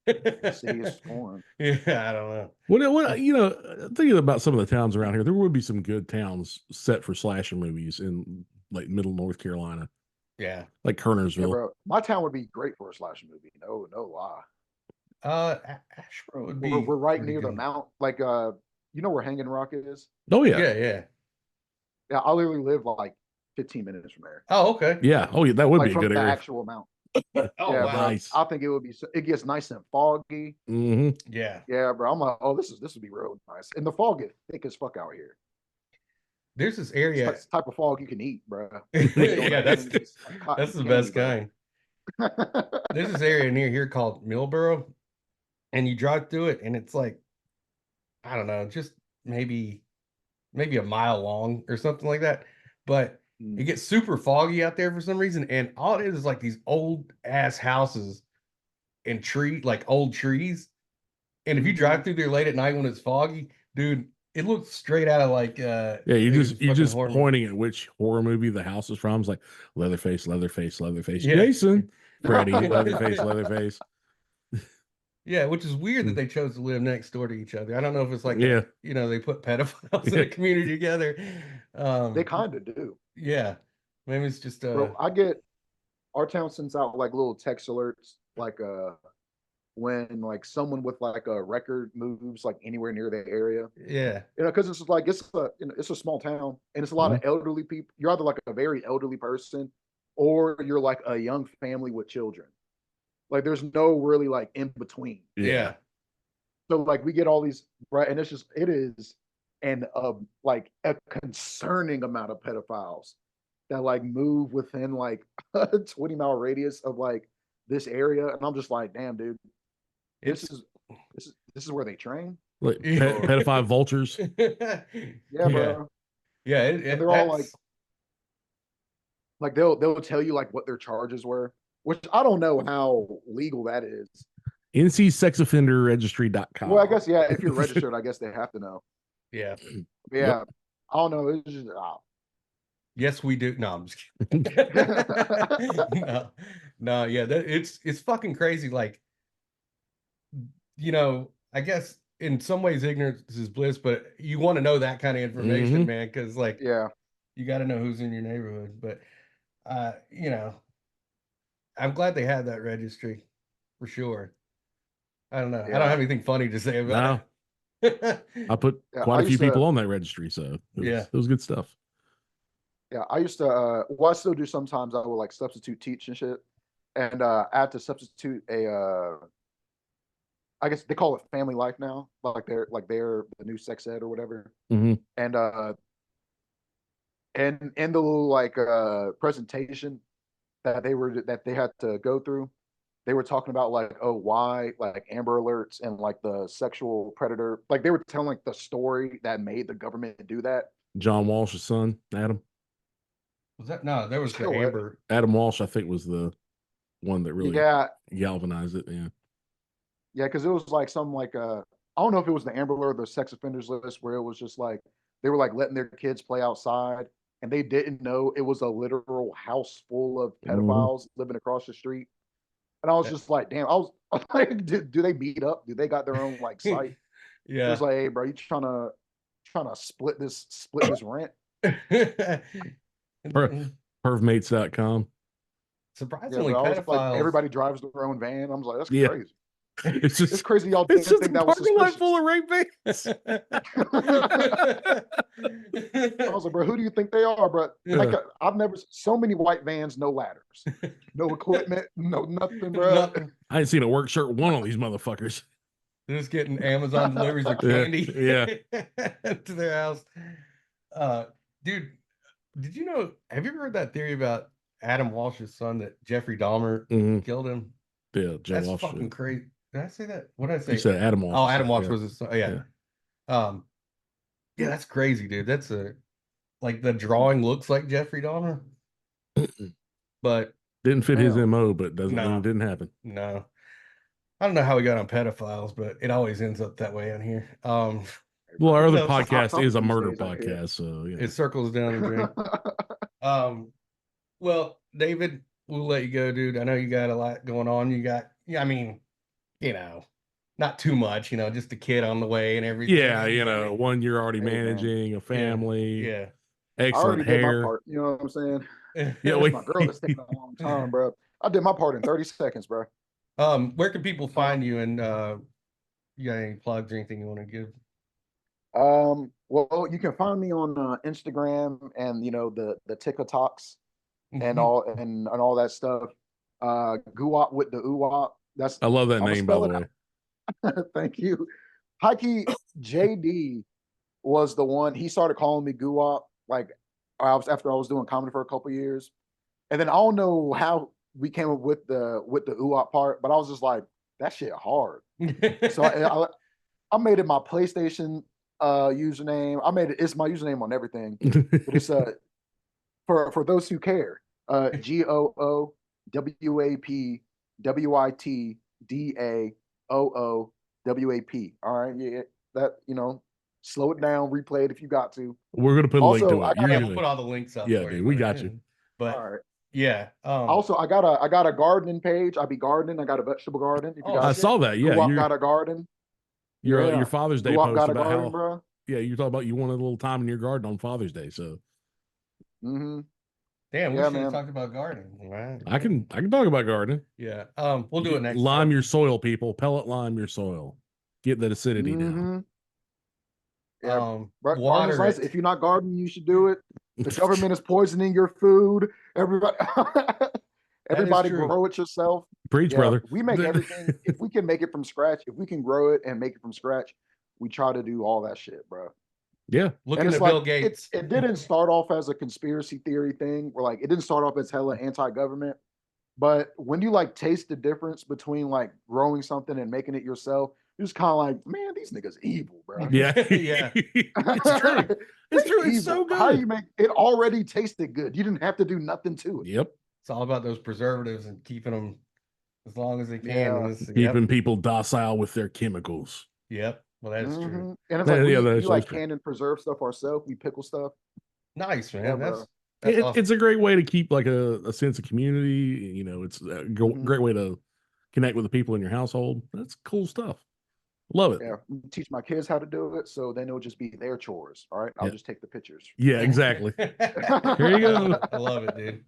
Insidious porn. Yeah, I don't know. What you know, thinking about some of the towns around here, there would be some good towns set for slasher movies in like middle North Carolina, Yeah. like Yeah, Kernersville. bro. My town would be great for a slasher movie. No, no lie. Ashboro would We're be right pretty near the good. mount. Like you know where Hanging Rock is? Oh yeah. Yeah, yeah. Yeah, I literally live like 15 minutes from there. Oh, okay. Yeah. Oh yeah, that would Like be a from good the area. actual mount. Oh, Yeah, wow. bro. Nice. I think it would be. It gets nice and foggy. Hmm. Yeah. Yeah, bro. I'm like, oh, this would be real nice. And the fog get thick as fuck out here. There's this It's area. the type of fog you can eat, bro. You know what Yeah, I that's mean? It's like that's cotton the candy, best bro. kind. There's this area near here called Millboro, and you drive through it, and it's like, I don't know, just maybe maybe a mile long or something like that. But it Mm, gets super foggy out there for some reason, and all it is like these old ass houses and like old trees. And if you drive mhm. through there late at night when it's foggy, dude, it looks straight out of like Yeah, I think it's a you're fucking just horror movie. pointing at which horror movie the house is from. It's like Leatherface, Leatherface, Leatherface, Yeah. Jason, Freddy, Leatherface, Leatherface. Yeah, which is weird that Mm. they chose to live next door to each other. I don't know if it's like Yeah. they put pedophiles in a community together. They Um, kind of do, yeah, maybe it's just bro. I get our town sends out like little text alerts, like when like someone with like a record moves like anywhere near the area. yeah, You know, because it's like it's a small town and it's a lot of Mhm. elderly people. You're either like a very elderly person or you're like a young family with children. Like there's no really like in between. Yeah. yeah. So like we get all these right, and it is and like a concerning amount of pedophiles that like move within like a 20-mile radius of like this area, and I'm just like, damn, dude, this It's is this is where they train, Like or pedophile vultures. yeah, yeah, bro, yeah. and they're all like they'll tell you like what their charges were, which I don't know how legal that is. NCSexoffenderregistry.com. Well, I guess yeah, if you're registered, I guess they have to know. yeah. But Yep. yeah, I don't know. It's just Yes, we do. No, I'm just kidding. No, no, yeah. It's fucking crazy. Like I guess in some ways ignorance is bliss, but you want to know that kind of information, Hmm. man, because like yeah, you got to know who's in your neighborhood. But I'm glad they had that registry for sure. I don't know. I don't yeah, have anything funny to say about No, it. I put yeah. quite a few people on that registry, so Yeah. it was good stuff. Yeah, I used to. Well, I still do sometimes. I will like substitute teach and shit, and I had to substitute a. I guess they call it Family Life now, like they're the new sex ed or whatever. Hmm. And and in the little like presentation that they had to go through, they were talking about like, oh, why like Amber Alerts and like the sexual predator, like they were telling like the story that made the government do that. John Walsh's son, Adam. Was that no? There was the So Amber. Adam Walsh, I think, was the one that really yeah, galvanized it. Yeah. Yeah, because it was like some like I don't know if it was the Amber Alert or the sex offenders list where it was just like they were like letting their kids play outside and they didn't know it was a literal house full of Mhm. pedophiles living across the street. And I was just like, damn, I was like, do they meet up? Do they got their own like site? It was Yeah. like, hey, bro, you trying to split this rent? Pervmates.com. Yeah, Surprisingly, but I was like, pedophiles. everybody drives their own van. I was like, that's Yeah. crazy. It's It's just crazy y'all it's didn't just think a that was parking lot full suspicious. of rape vans. I was like, bro, who do you think they are, bro? Like, Yeah. I've never so many white vans, no ladders, no equipment, no nothing, bro. Nothing. I ain't seen a work shirt one on these motherfuckers. They're just getting Amazon deliveries of Yeah. candy Yeah. to their house. Uh, dude, did you know? Have you ever heard that theory about Adam Walsh's son that Jeffrey Dahmer Hmm. killed him? Yeah. Joe That's Walsh. fucking crazy. Did I say that? What did I You say? said Adam Walsh. Oh, Adam Walsh Yeah. was his son. Yeah. Yeah. Um, yeah, that's crazy, dude. That's a like the drawing looks like Jeffrey Dahmer, but Didn't fit his Damn. MO, but doesn't mean it no, didn't happen. no. I don't know how we got on pedophiles, but it always ends up that way on here. Hey, Well, bro, our other No, it's hot podcast is topic a these murder days out here. podcast, so it circles down the drain. Well, David, we'll let you go, dude. I know you got a lot going on. You got, yeah, I mean, you know, not too much, just a kid on the way and yeah, everything. But one you're already Hey, man, managing, a yeah, family, yeah. I excellent already did my hair. part. You know what I'm saying? Yeah, It's we my girl that's taking a long time, bro. I did my part in 30 seconds, bro. Where can people find you and you got any plugs or anything you want to give? Well, you can find me on Instagram and the TikToks and Mhm. all that stuff. Guwap with the oowap. That's I love that I'm gonna name, by spell the it way. out. Thank you. Hikey JD was the one. He started calling me Guwap like after I was doing comedy for a couple years, and then I don't know how we came up with the oowap part, but I was just like, that shit hard. So I made it my PlayStation username. It's my username on everything, but it's for those who care. GOOWAPWITDAOOWAP. All right, yeah, that slow it down, replay it if you got to. We're gonna put a link Also, to I it. You're got Yeah, a we'll good. put all the links up Yeah, for dude, you. we But got you. all but right. yeah. Also, I got a gardening page. I be gardening. I got a vegetable garden. If you Oh I guys, shit. saw that. Yeah, Guwap got a garden. your Yeah, Father's Day Guwap post got a about garden, how bro. yeah, you talk about you wanted a little time in your garden on Father's Day. So Mm-hmm. Damn, we Yeah, should have man. talked about gardening. Right. I can talk about gardening. Yeah. We'll do it next Lime time. your soil, people. Pellet lime your soil. Get that acidity down. Mm-hmm. Yeah, but gardening's Water nice. it. If you're not gardening, you should do it. The government is poisoning your food. Everybody, That is everybody true. grow it yourself. Preach, Yeah, brother. we make everything. If we can make it from scratch, if we can grow it and make it from scratch, we try to do all that shit, bro. Yeah. And Looking it's at like Bill Gates. it didn't start off as a conspiracy theory thing, where like it didn't start off as hella anti-government. But when you like taste the difference between like growing something and making it yourself, you're just kind of like, man, these niggas evil, bro. Yeah. Yeah. It's true. It's They true. It's evil. so How good. you make it already tasted good? You didn't have to do nothing to it. Yep. It's all about those preservatives and keeping them as long as they can. Yeah. And this, yep, Keeping people docile with their chemicals. yep. Well, that's true. And it's like Yeah, we that's like true. can and preserve stuff ourselves. We pickle stuff. Nice, man. Yeah, That's bro. that's awesome. It's a great way to keep like a sense of community. It's a great way to connect with the people in your household. That's cool stuff. Love it. Yeah. Teach my kids how to do it, so then it'll just be their chores. All right. I'll Yeah. just take the pictures. Yeah, exactly. Here you go. I love it, dude.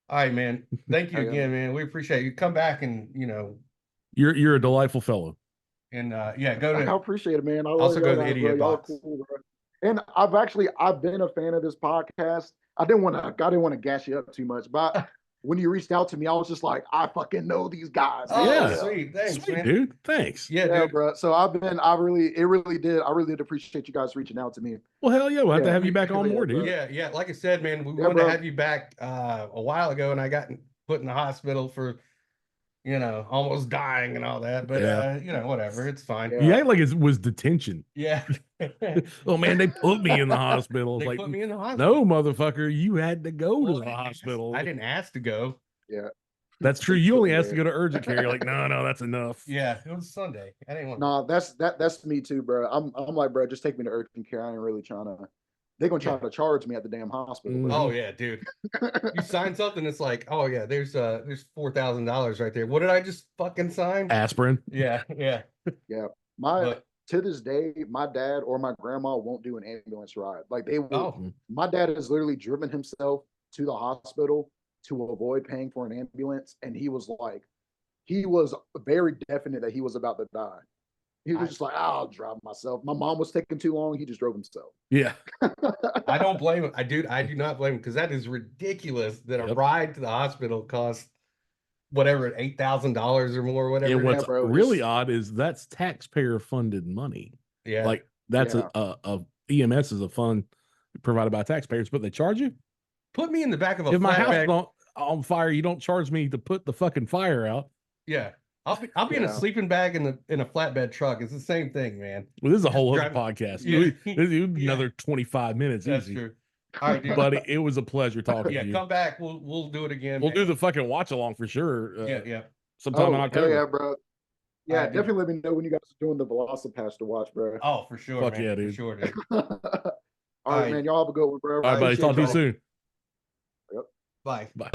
All right, man. Thank you Oh, yeah, again, man. We appreciate you. Come back and You're a delightful fellow. and yeah, go I to appreciate it, man. I also love go y'all to the guys, bro. idiot Y'all are box. cool, bro. And I've been a fan of this podcast. I didn't want to gas you up too much, but when you reached out to me, I was just like, I fucking know these guys. Oh, Yeah. sweet. Thanks, Sweet, man. dude. Thanks. Yeah, Yeah, dude. bro. So I really did appreciate you guys reaching out to me. Well, hell yeah. We'll have to Yeah. have you back on Yeah, more, bro. dude. Yeah, yeah. Like I said, man, we Yeah, wanted to bro. have you back a while ago, and I got put in the hospital for almost dying and all that. But Yeah. whatever, it's fine. Yeah. You act like it was detention. Yeah. Oh man, they put me in the hospital. It's They like, put me in the hospital. no, motherfucker, you had to go to Well, the hospital. I didn't ask to go. Yeah. That's true. You only asked to go to urgent care. You're like, no, that's enough. Yeah, it was Sunday. I didn't want. No, that's me too, bro. I'm like, bro, just take me to urgent care. I ain't really trying to. They're gonna try to charge me at the damn hospital. Mhm. Oh yeah, dude. You sign something, it's like, oh yeah, there's $4,000 right there. What did I just fucking sign? Aspirin. Yeah. Yeah. My But to this day, my dad or my grandma won't do an ambulance ride. Like they will. oh, My dad has literally driven himself to the hospital to avoid paying for an ambulance, and he was very definite that he was about to die. He was just like, I'll drive myself. My mom was taking too long. He just drove himself. Yeah. I don't blame him. I do not blame him because that is ridiculous that a ride to the hospital costs whatever $8,000 or more, whatever. And what's bro, really odd is that's taxpayer funded money. Yeah. Like that's a EMS is a fund provided by taxpayers, but they charge you. Put me in the back of a If my house flatbed. is on fire, you don't charge me to put the fucking fire out. Yeah. I'll be in a sleeping bag in a flatbed truck. It's the same thing, man. Well, this is a whole other drive- podcast. Yeah. This is another 25 minutes. That's easy. true. All right, dude. Buddy, it was a pleasure talking Yeah, to you. come back. We'll do it again. We'll man. do the fucking watch along for sure. Yeah. Sometime in October. Yeah, bro. Yeah, Dude. definitely let me know when you guys are doing the Velocipass to watch, bro. Oh, for sure. Fuck man. yeah, dude. For sure, dude. All right, man. Y'all have a good one, bro. All right, buddy. Appreciate Talk to you y'all. soon. Bye. Bye.